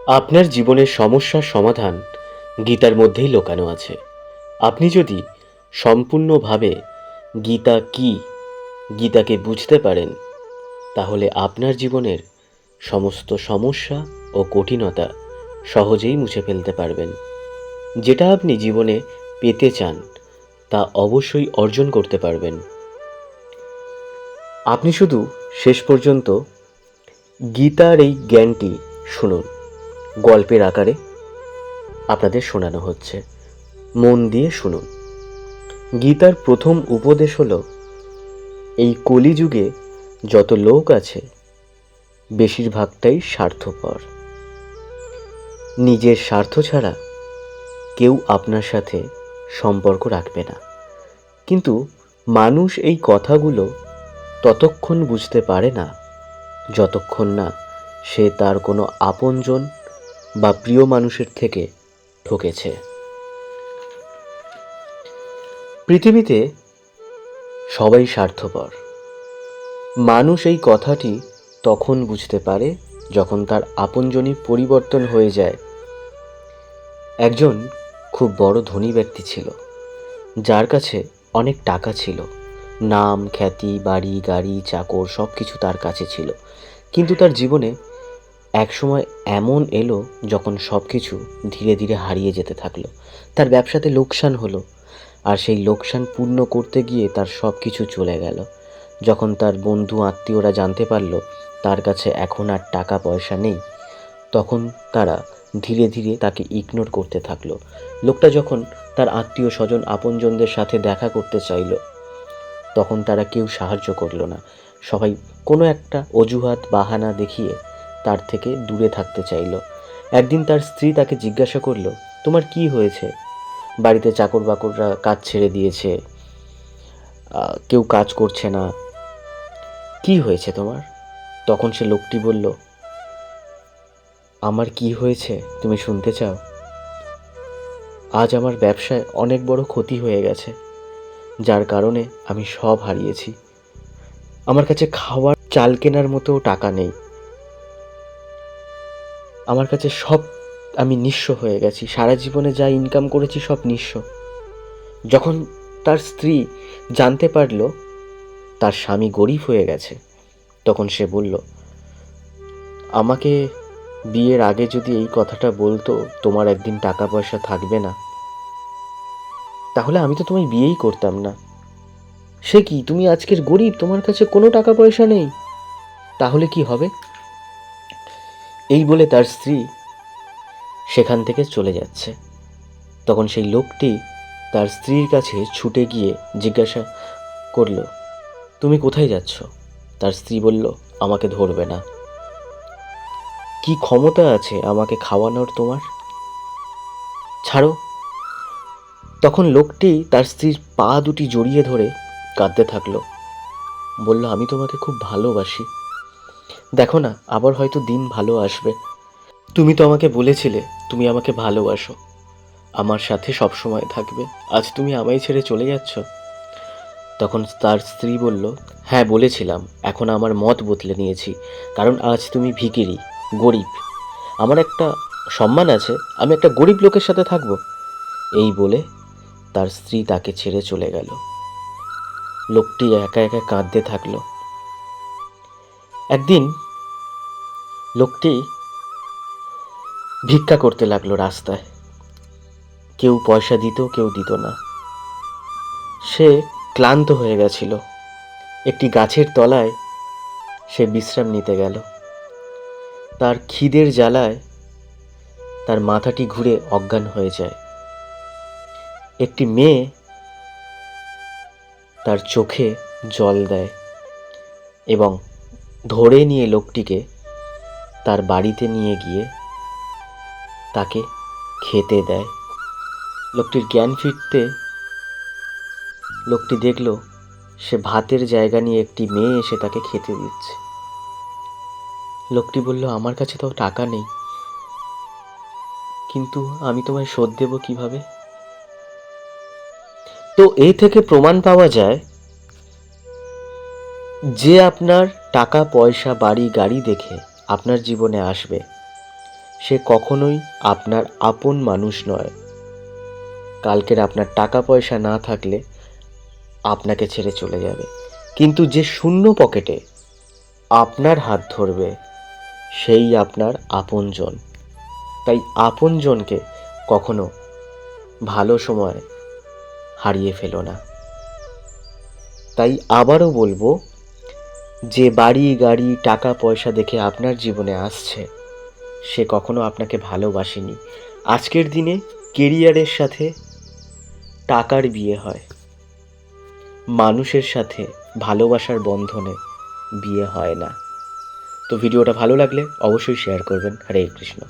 আপনার জীবনের সমস্যার সমাধান গীতার মধ্যেই লুকানো আছে। আপনি যদি সম্পূর্ণভাবে গীতা কি, গীতাকে বুঝতে পারেন, তাহলে আপনার জীবনের সমস্ত সমস্যা ও কঠিনতা সহজেই মুছে ফেলতে পারবেন। যেটা আপনি জীবনে পেতে চান তা অবশ্যই অর্জন করতে পারবেন। আপনি শুধু শেষ পর্যন্ত গীতার এই জ্ঞানটি শুনুন। গল্পের আকারে আপনাদের শোনানো হচ্ছে, মন দিয়ে শুনুন। গীতার প্রথম উপদেশ হলো, এই কলিযুগে যত লোক আছে বেশিরভাগটাই স্বার্থপর। নিজের স্বার্থ ছাড়া কেউ আপনার সাথে সম্পর্ক রাখবে না। কিন্তু মানুষ এই কথাগুলো ততক্ষণ বুঝতে পারে না যতক্ষণ না সে তার কোনো আপনজন বা প্রিয় মানুষের থেকে ঠকেছে। পৃথিবীতে সবাই স্বার্থপর। মানুষ এই কথাটি তখন বুঝতে পারে যখন তার আপনজনই পরিবর্তন হয়ে যায়। একজন খুব বড় ধনী ব্যক্তি ছিল, যার কাছে অনেক টাকা ছিল, নাম খ্যাতি, বাড়ি গাড়ি চাকর সব কিছু তার কাছে ছিল। কিন্তু তার জীবনে একসময় এমন এলো যখন সব কিছু ধীরে ধীরে হারিয়ে যেতে থাকলো। তার ব্যবসাতে লোকসান হলো, আর সেই লোকসান পূর্ণ করতে গিয়ে তার সব কিছু চলে গেল। যখন তার বন্ধু আত্মীয়রা জানতে পারলো তার কাছে এখন আর টাকা পয়সা নেই, তখন তারা ধীরে ধীরে তাকে ইগনোর করতে থাকলো। লোকটা যখন তার আত্মীয় স্বজন আপনজনদের সাথে দেখা করতে চাইলো, তখন তারা কেউ সাহায্য করলো না। সবাই কোনো একটা অজুহাত বাহানা দেখিয়ে তার থেকে দূরে থাকতে চাইলো। একদিন তার স্ত্রী তাকে জিজ্ঞাসা করলো, তোমার কি হয়েছে? বাড়িতে চাকর বাকররা কাজ ছেড়ে দিয়েছে, কেউ কাজ করছে না, কি হয়েছে তোমার? তখন সে লোকটি বলল, আমার কি হয়েছে তুমি শুনতে চাও? আজ আমার ব্যবসায় অনেক বড় ক্ষতি হয়ে গেছে, যার কারণে আমি সব হারিয়েছি। আমার কাছে খাওয়ার চাল কেনার মতো টাকা নেই। আমার কাছে সব, আমি নিঃস্ব হয়ে গেছি। সারা জীবনে যা ইনকাম করেছি সব নিঃস্ব। যখন তার স্ত্রী জানতে পারল তার স্বামী গরিব হয়ে গেছে, তখন সে বলল, আমাকে বিয়ের আগে যদি এই কথাটা বলতো তোমার একদিন টাকা পয়সা থাকবে না, তাহলে আমি তো তোমায় বিয়েই করতাম না। সে কি, তুমি আজকের গরিব, তোমার কাছে কোনো টাকা পয়সা নেই, তাহলে কি হবে? এই বলে তার স্ত্রী সেখান থেকে চলে যাচ্ছে। তখন সেই লোকটি তার স্ত্রীর কাছে ছুটে গিয়ে জিজ্ঞাসা করল, তুমি কোথায় যাচ্ছ? তার স্ত্রী বলল, আমাকে ধরবে না। কি ক্ষমতা আছে আমাকে খাওয়ানোর তোমার? ছাড়ো। তখন লোকটি তার স্ত্রীর পা দুটি জড়িয়ে ধরে কাঁদতে থাকলো। বলল, আমি তোমাকে খুব ভালোবাসি। দেখো না, আবার হয়তো দিন ভালো আসবে। তুমি তো আমাকে বলেছিলে তুমি আমাকে ভালোবাসো, আমার সাথে সব সময় থাকবে। আজ তুমি আমায় ছেড়ে চলে যাচ্ছ। তখন তার স্ত্রী বলল, হ্যাঁ বলেছিলাম, এখন আমার মত বদলে নিয়েছি, কারণ আজ তুমি ভিখিরি, গরিব। আমার একটা সম্মান আছে, আমি একটা গরিব লোকের সাথে থাকবো? এই বলে তার স্ত্রী তাকে ছেড়ে চলে গেল। লোকটি একা একা কাঁদতে থাকলো। একদিন লোকটি ভিক্ষা করতে লাগলো রাস্তায়। কেউ পয়সা দিত, কেউ দিত না। সে ক্লান্ত হয়ে গেছিল। একটি গাছের তলায় সে বিশ্রাম নিতে গেল। তার খিদের জ্বালায় তার মাথাটি ঘুরে অজ্ঞান হয়ে যায়। একটি মেয়ে তার চোখে জল দেয় এবং ধরে নিয়ে লোকটিকে তার বাড়িতে নিয়ে গিয়ে তাকে খেতে দেয়। লোকটির জ্ঞান ফিরতে লোকটি দেখল সে ভাতের জায়গা নিয়ে একটি মেয়ে এসে তাকে খেতে দিচ্ছে। লোকটি বলল, আমার কাছে তো টাকা নেই, কিন্তু আমি তোমায় শোধ দেব কিভাবে? তো এই থেকে প্রমাণ পাওয়া যায় যে আপনার টাকা পয়সা বাড়ি গাড়ি দেখে আপনার জীবনে আসবে, সে কখনোই আপনার আপন মানুষ নয়। কালকের আপনার টাকা পয়সা না থাকলে আপনাকে ছেড়ে চলে যাবে, কিন্তু যে শূন্য পকেটে আপনার হাত ধরবে সেই আপনার আপনজন। তাই আপনজনকে কখনো ভালো সময় হারিয়ে ফেলো না। তাই আবারও বলবো, যে বাড়ি গাড়ি টাকা পয়সা দেখে আপনার জীবনে আসছে সে কখনো আপনাকে ভালোবাসেনি। আজকের দিনে কেরিয়ারের সাথে টাকার বিয়ে হয়, মানুষের সাথে ভালোবাসার বন্ধনে বিয়ে হয় না। তো ভিডিওটা ভালো লাগলে অবশ্যই শেয়ার করবেন। হরে কৃষ্ণ।